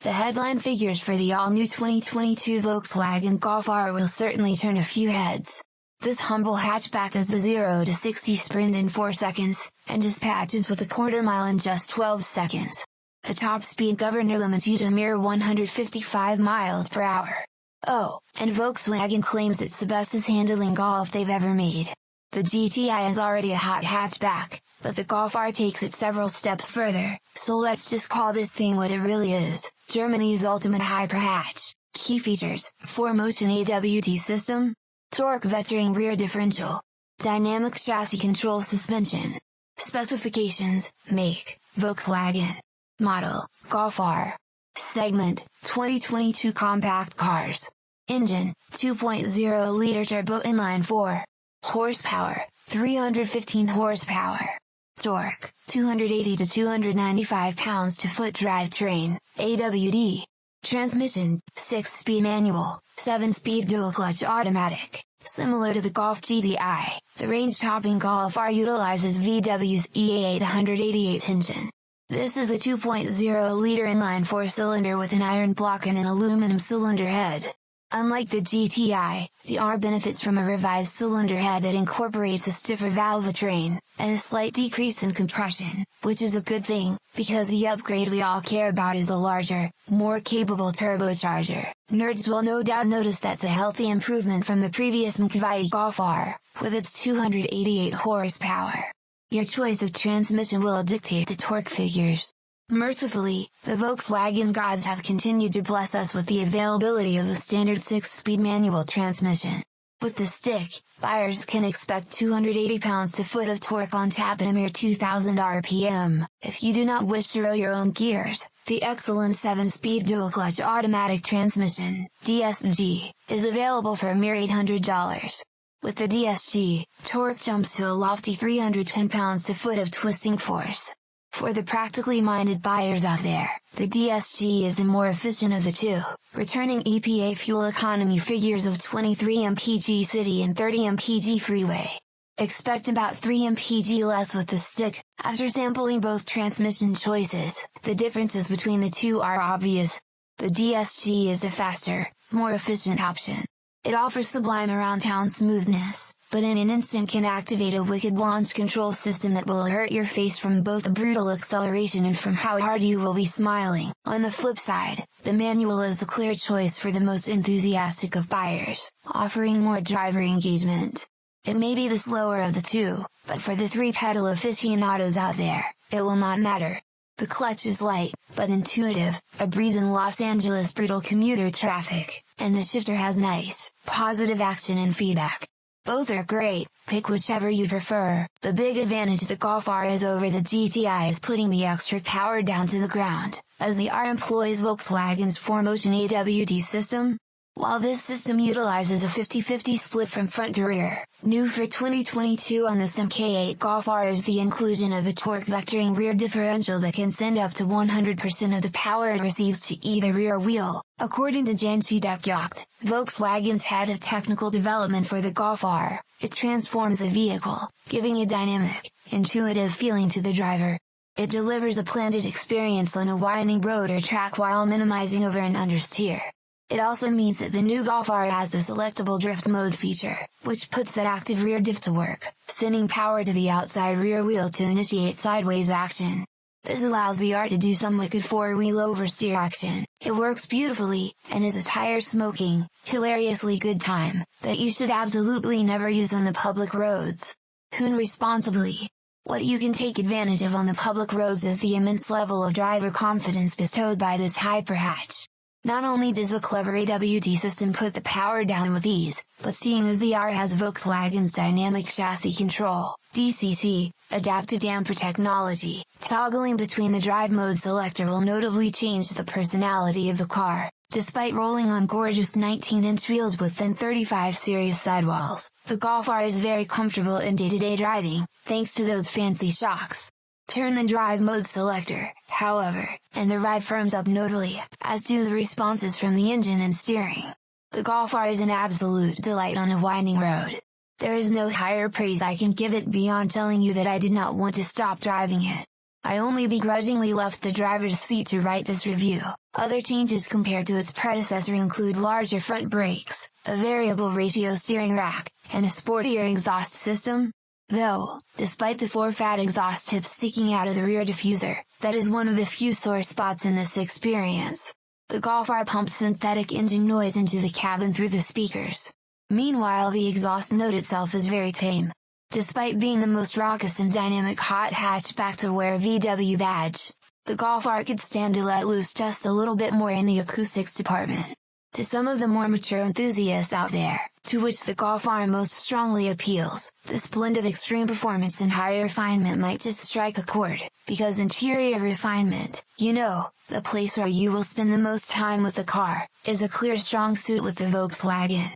The headline figures for the all-new 2022 Volkswagen Golf R will certainly turn a few heads. This humble hatchback does the 0 to 60 sprint in 4 seconds, and dispatches with a quarter mile in just 12 seconds. The top speed governor limits you to a mere 155 miles per hour. Oh, and Volkswagen claims it's the bestest handling Golf they've ever made. The GTI is already a hot hatchback, but the Golf R takes it several steps further, so let's just call this thing what it really is, Germany's ultimate hyperhatch. Key features: 4-motion AWD system, torque vectoring rear differential, dynamic chassis control suspension. Specifications: make, Volkswagen. Model, Golf R. Segment, 2022 compact cars. Engine, 2.0-liter turbo inline-4. Horsepower, 315 horsepower. Torque, 280 to 295 pounds-to-foot drivetrain, AWD. Transmission, 6-speed manual, 7-speed dual-clutch automatic. Similar to the Golf GTI, the range-topping Golf R utilizes VW's EA888 engine. This is a 2.0-liter inline 4-cylinder with an iron block and an aluminum cylinder head. Unlike the GTI, the R benefits from a revised cylinder head that incorporates a stiffer valve train, and a slight decrease in compression, which is a good thing, because the upgrade we all care about is a larger, more capable turbocharger. Nerds will no doubt notice that's a healthy improvement from the previous McVie Golf R, with its 288 horsepower. Your choice of transmission will dictate the torque figures. Mercifully, the Volkswagen gods have continued to bless us with the availability of a standard 6-speed manual transmission. With the stick, buyers can expect 280 pounds-to-foot of torque on tap at a mere 2,000 RPM. If you do not wish to roll your own gears, the excellent 7-speed dual-clutch automatic transmission, DSG, is available for a mere $800. With the DSG, torque jumps to a lofty 310 pounds-to-foot of twisting force. For the practically minded buyers out there, the DSG is the more efficient of the two, returning EPA fuel economy figures of 23 mpg city and 30 mpg freeway. Expect about 3 mpg less with the stick. After sampling both transmission choices, the differences between the two are obvious. The DSG is the faster, more efficient option. It offers sublime around-town smoothness, but in an instant can activate a wicked launch control system that will hurt your face from both the brutal acceleration and from how hard you will be smiling. On the flip side, the manual is the clear choice for the most enthusiastic of buyers, offering more driver engagement. It may be the slower of the two, but for the 3-pedal aficionados out there, it will not matter. The clutch is light, but intuitive, a breeze in Los Angeles' brutal commuter traffic, and the shifter has nice, positive action and feedback. Both are great, pick whichever you prefer. The big advantage the Golf R has over the GTI is putting the extra power down to the ground, as the R employs Volkswagen's 4-motion AWD system. While this system utilizes a 50-50 split from front to rear, new for 2022 on this MK8 Golf R is the inclusion of a torque vectoring rear differential that can send up to 100% of the power it receives to either rear wheel. According to Janci Yacht, Volkswagen's head of technical development for the Golf R, it transforms the vehicle, giving a dynamic, intuitive feeling to the driver. It delivers a planted experience on a winding road or track while minimizing over and understeer. It also means that the new Golf R has a selectable drift mode feature, which puts that active rear diff to work, sending power to the outside rear wheel to initiate sideways action. This allows the R to do some wicked 4-wheel oversteer action. It works beautifully, and is a tire-smoking, hilariously good time, that you should absolutely never use on the public roads. Hoon responsibly. What you can take advantage of on the public roads is the immense level of driver confidence bestowed by this hyperhatch. Not only does the clever AWD system put the power down with ease, but seeing as the R has Volkswagen's dynamic chassis control, DCC, adaptive damper technology, toggling between the drive mode selector will notably change the personality of the car. Despite rolling on gorgeous 19-inch wheels with thin 35 series sidewalls, the Golf R is very comfortable in day-to-day driving, thanks to those fancy shocks. Turn the drive mode selector, however, and the ride firms up notably, as do the responses from the engine and steering. The Golf R is an absolute delight on a winding road. There is no higher praise I can give it beyond telling you that I did not want to stop driving it. I only begrudgingly left the driver's seat to write this review. Other changes compared to its predecessor include larger front brakes, a variable ratio steering rack, and a sportier exhaust system. Though, despite the 4 fat exhaust tips sticking out of the rear diffuser, that is one of the few sore spots in this experience. The Golf R pumps synthetic engine noise into the cabin through the speakers. Meanwhile, the exhaust note itself is very tame. Despite being the most raucous and dynamic hot hatchback to wear a VW badge, the Golf R could stand to let loose just a little bit more in the acoustics department. To some of the more mature enthusiasts out there, to which the Golf R most strongly appeals, this blend of extreme performance and high refinement might just strike a chord, because interior refinement, the place where you will spend the most time with the car, is a clear strong suit with the Volkswagen.